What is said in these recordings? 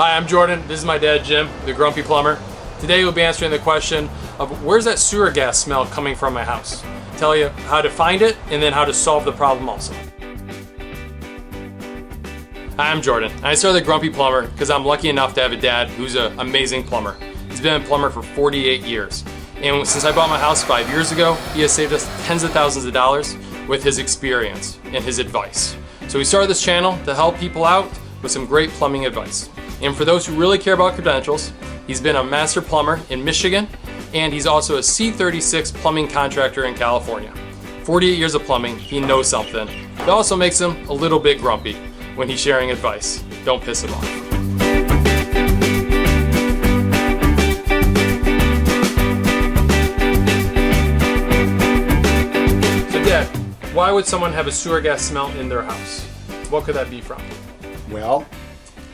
Hi, I'm Jordan. This is my dad, Jim, the Grumpy Plumber. Today we'll be answering the question of where's that sewer gas smell coming from my house? Tell you how to find it and then how to solve the problem also. Hi, I'm Jordan. I started the Grumpy Plumber because I'm lucky enough to have a dad who's an amazing plumber. He's been a plumber for 48 years. And since I bought my house 5 years ago, he has saved us tens of thousands of dollars with his experience and his advice. So we started this channel to help people out with some great plumbing advice. And for those who really care about credentials, he's been a master plumber in Michigan, and he's also a C36 plumbing contractor in California. 48 years of plumbing, he knows something. It also makes him a little bit grumpy when he's sharing advice. Don't piss him off. So Dad, why would someone have a sewer gas smell in their house? What could that be from? Well,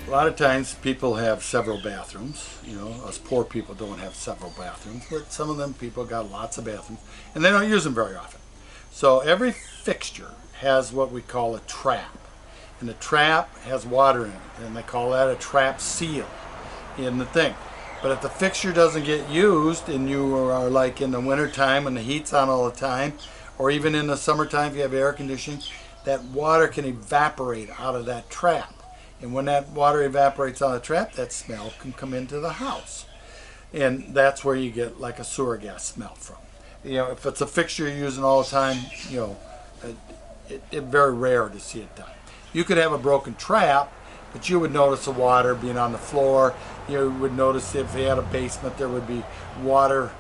a lot of times people have several bathrooms. You know, us poor people don't have several bathrooms, but some of them people got lots of bathrooms and they don't use them very often. So every fixture has what we call a trap. And the trap has water in it, and they call that a trap seal in the thing. But if the fixture doesn't get used, and you are like in the winter time when the heat's on all the time, or even in the summertime if you have air conditioning, that water can evaporate out of that trap. And when that water evaporates out of the trap, that smell can come into the house. And that's where you get like a sewer gas smell from. You know, if it's a fixture you're using all the time, you know, it's very rare to see it done. You could have a broken trap, but you would notice the water being on the floor. You would notice if you had a basement, there would be water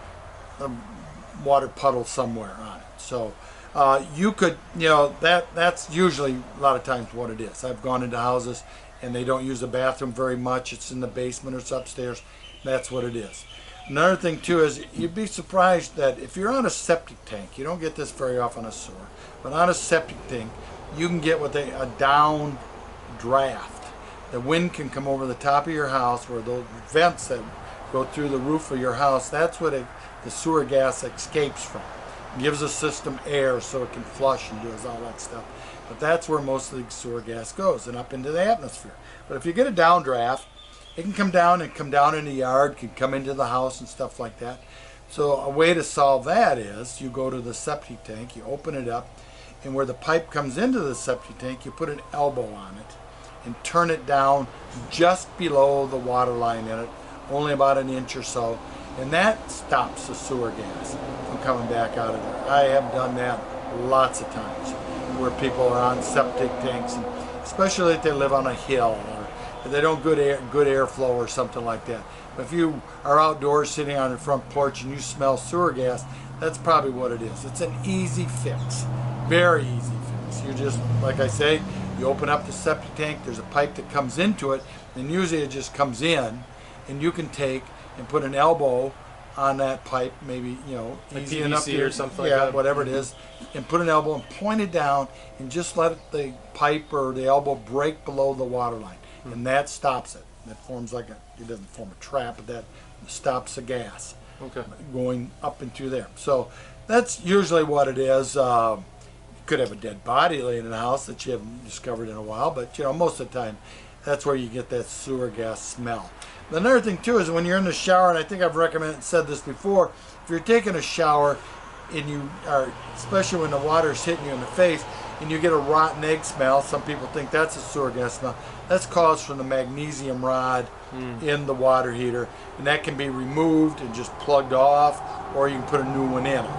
puddle somewhere on it. So you could, you know, that's usually a lot of times what it is. I've gone into houses and they don't use the bathroom very much. It's in the basement or it's upstairs. That's what it is. Another thing too is you'd be surprised that if you're on a septic tank, you don't get this very often on a sewer, but on a septic tank, you can get a down draft. The wind can come over the top of your house, where those vents that go through the roof of your house, that's what the sewer gas escapes from. It gives the system air so it can flush and does all that stuff. But that's where most of the sewer gas goes, and up into the atmosphere. But if you get a down draft, it can come down in the yard, can come into the house and stuff like that. So a way to solve that is you go to the septic tank, you open it up, and where the pipe comes into the septic tank, you put an elbow on it and turn it down just below the water line in it, only about an inch or so, and that stops the sewer gas from coming back out of there. I have done that lots of times where people are on septic tanks, and especially if they live on a hill or if they don't good airflow or something like that. But if you are outdoors sitting on your front porch and you smell sewer gas, that's probably what it is. It's an easy fix, very easy fix. You just, like I say, you open up the septic tank, there's a pipe that comes into it, and usually it just comes in, and you can take and put an elbow on that pipe, maybe, you know, like easy PVC enough to, or something like that. whatever it is, and put an elbow and point it down and just let the pipe or the elbow break below the water line, and that stops it. That forms like it doesn't form a trap, but that stops the gas going up into there. So that's usually what it is. You could have a dead body laying in the house that you haven't discovered in a while, but you know, most of the time that's where you get that sewer gas smell. Another thing too is when you're in the shower, and I think I've said this before, if you're taking a shower and you are, especially when the water is hitting you in the face and you get a rotten egg smell, some people think that's a sewer gas smell. That's caused from the magnesium rod in the water heater, and that can be removed and just plugged off, or you can put a new one in it.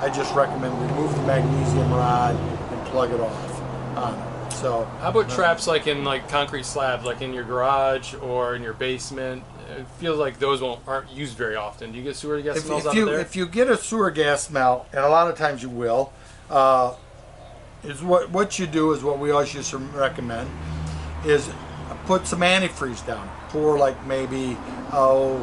I just recommend remove the magnesium rod and plug it off on it. So how about traps like in concrete slabs, like in your garage or in your basement? It feels like those aren't used very often. Do you get sewer gas smells out of there? If you get a sewer gas smell, and a lot of times you will, is what you do is what we always used to recommend is put some antifreeze down. Pour like maybe a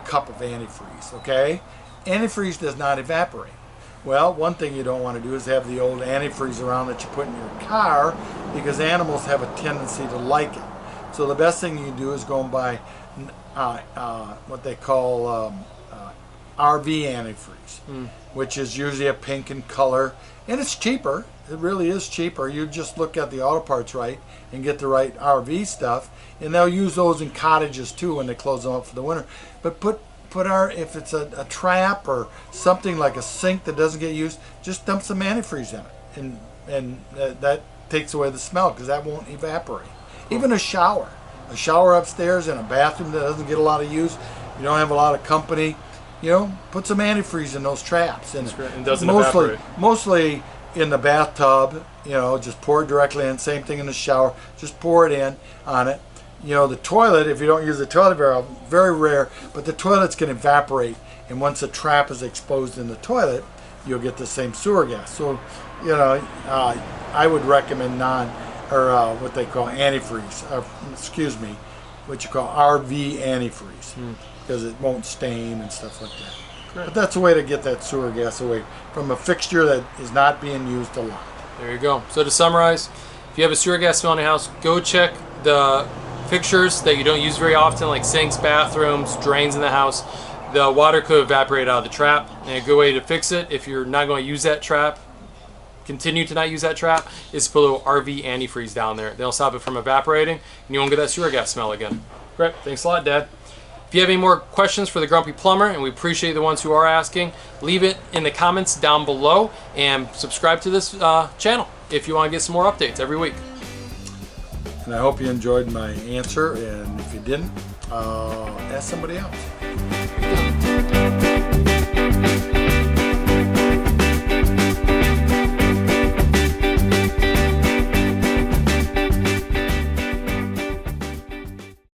cup of antifreeze. Okay, antifreeze does not evaporate. Well, one thing you don't want to do is have the old antifreeze around that you put in your car, because animals have a tendency to like it. So the best thing you do is go and buy what they call RV antifreeze, which is usually a pink in color, And it's cheaper. It really is cheaper. You just look at the auto parts right and get the right RV stuff, and they'll use those in cottages too when they close them up for the winter. But if it's a trap or something like a sink that doesn't get used, just dump some antifreeze in it, and that takes away the smell because that won't evaporate. Cool. Even a shower upstairs and a bathroom that doesn't get a lot of use, you don't have a lot of company, put some antifreeze in those traps, and it doesn't evaporate. Mostly in the bathtub, just pour it directly in. Same thing in the shower, just pour it in on it. The toilet, if you don't use the toilet very rare, but the toilets can evaporate, and once the trap is exposed in the toilet, you'll get the same sewer gas. So, I would recommend what they call antifreeze, what you call RV antifreeze, because it won't stain and stuff like that. Great. But that's a way to get that sewer gas away from a fixture that is not being used a lot. There you go. So to summarize, if you have a sewer gas smell in your house, go check the fixtures that you don't use very often, like sinks, bathrooms, drains in the house. The water could evaporate out of the trap, and a good way to fix it, if you're not going to use that trap, continue to not use that trap, is to put a little RV antifreeze down there. They'll stop it from evaporating, and you won't get that sewer gas smell again. Great. Thanks a lot, Dad. If you have any more questions for the Grumpy Plumber, and we appreciate the ones who are asking, leave it in the comments down below, and subscribe to this channel if you want to get some more updates every week. And I hope you enjoyed my answer, and if you didn't, ask somebody else.